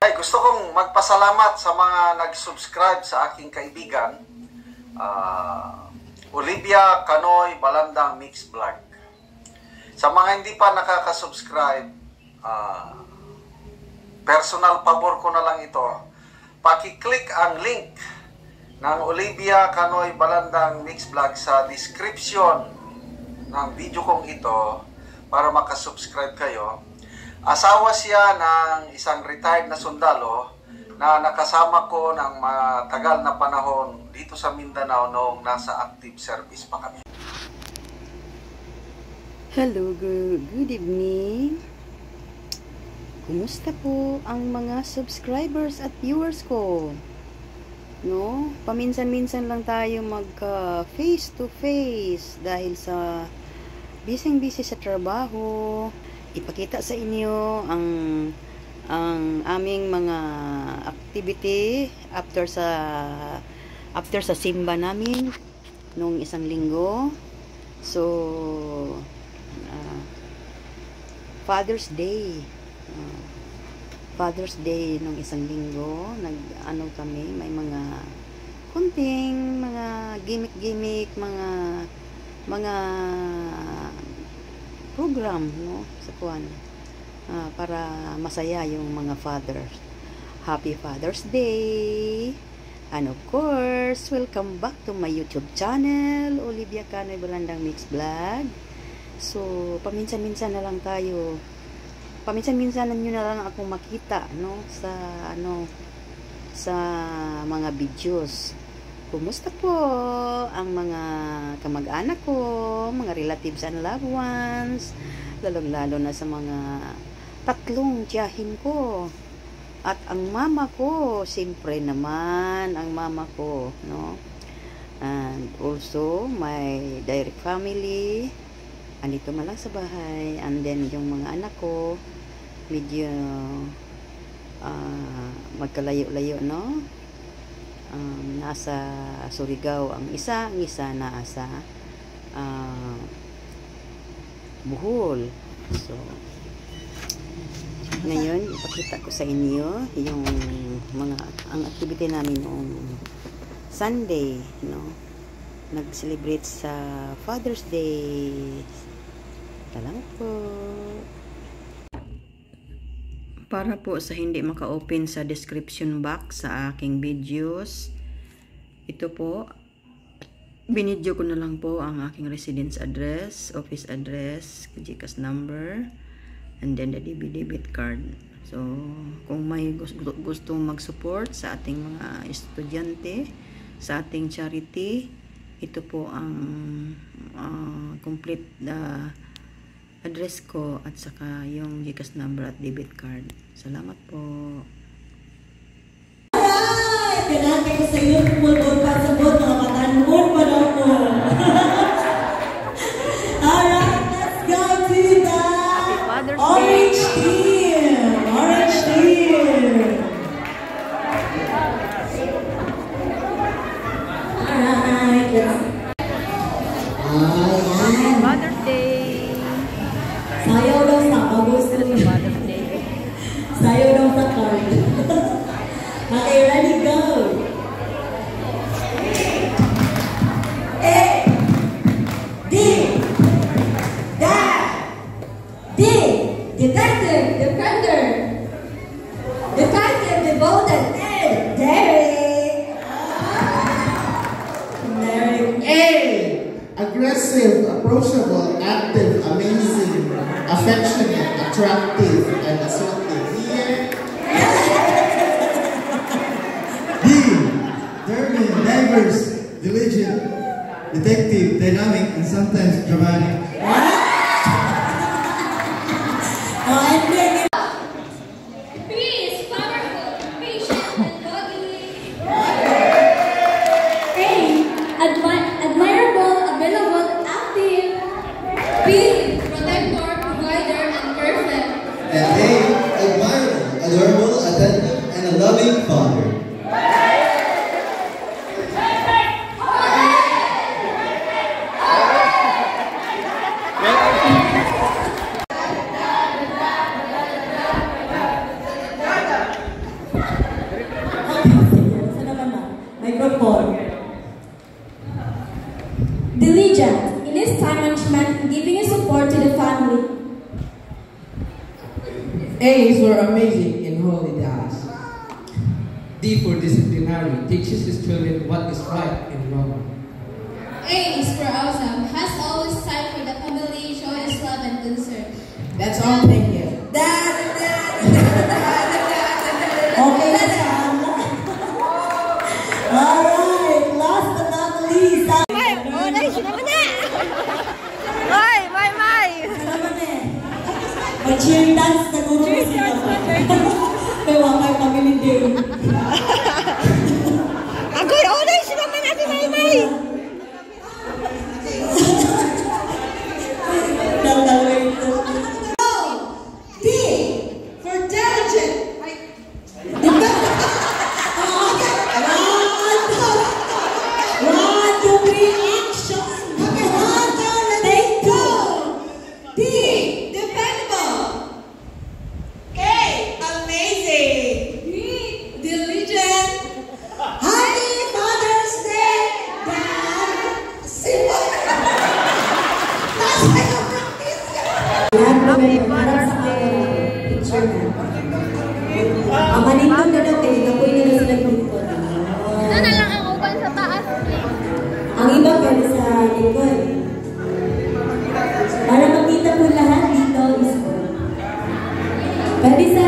Ay, gusto kong magpasalamat sa mga nag-subscribe sa aking kaibigan, Olivia Canoy Balandang Mix Vlog. Sa mga hindi pa nakaka-subscribe, personal pabor ko na lang ito. Paki-click ang link ng Olivia Canoy Balandang Mix Vlog sa description ng video kong ito para makasubscribe kayo. Asawa siya ng isang retired na sundalo na nakasama ko ng matagal na panahon dito sa Mindanao noong nasa active service pa kami. Hello, good evening. Kumusta po ang mga subscribers at viewers ko? No, paminsan-minsan lang tayo magka face to face dahil sa busy sa trabaho. Ipakita sa inyo ang aming mga activity after sa simba namin nung isang linggo. So Father's Day nung isang linggo, nag-ano kami, may mga kunting mga gimmick, mga program, no, sa kuwan, para masaya yung mga fathers. Happy Father's Day! And of course, welcome back to my YouTube channel, Olivia Canoy Balandang Mix Vlog. So, paminsan-minsan na lang tayo. Paminsan-minsan nyo na lang akong makita, no, sa mga videos. Kumusta po ang mga kamag-anak ko, mga relatives and loved ones, lalong-lalo na sa mga tatlong tiyahin ko. At ang mama ko, siyempre naman, ang mama ko, no? And also, my direct family, andito man lang sa bahay. And then, yung mga anak ko, medyo magkalayo-layo, no? Nasa Surigao ang isa nasa Bohol. So, ngayon, ipakita ko sa inyo yung ang activity namin noong Sunday, no? Nag-celebrate sa Father's Day. Salamat po. Para po sa hindi maka-open sa description box sa aking videos, ito po, binidyo ko na lang po ang aking residence address, office address, GCash number, and then the debit card. So, kung may gustong mag-support sa ating mga estudyante, sa ating charity, ito po ang complete address ko at saka yung GCash number at debit card. Salamat po. Alright! Pinatay ko sa iyo kumulbog pa sa bot, mga katanmon pa daw po. Alright, let's go to the orange team! Orange team! Alright, let's Mother's Day. sayaw daw sa August. Mother's Day. Sayaw daw sa card. Okay, ready, go! A, D, Dad, D, Detective, Defender, Detective, Devoted, Ed, Derek. Derek. A. Aggressive, approachable, active, amazing, affectionate, attractive, and assertive. Here. D. Determined, diverse, diligent, detective, dynamic, and sometimes dramatic. Oh, and then B is powerful, patient, and godly. A. Admirable, available, active. B. Protector, provider, and perfect. And A. Admirable, adorable, attentive, and a loving father. Saan naman na? Microphone. Diligent in his time management, giving his support to the family. A's were amazing in holy days. D for disciplinary, teaches his children what is right and wrong. A is for awesome, has always time for the family, showing his love and concern. That's all, thank you. Okay na siya. Alright, last but not least. Mag-cheer dance na guro siya. Kaya wakay family day. Agoy, oray sila man natin, May. D for diligent. One, two, three, action. Take two. D, dependable. K, amazing. D, diligent. Happy Father's Day, Dad. Simple. That's my practice. Happy Father's Day. Picture na. Ang manindong na daw kayo, napoy nila sila grupo. Ito na lang ang uban sa taas. Ang iba pwede sa likod. Para makita po lahat dito is pwede sa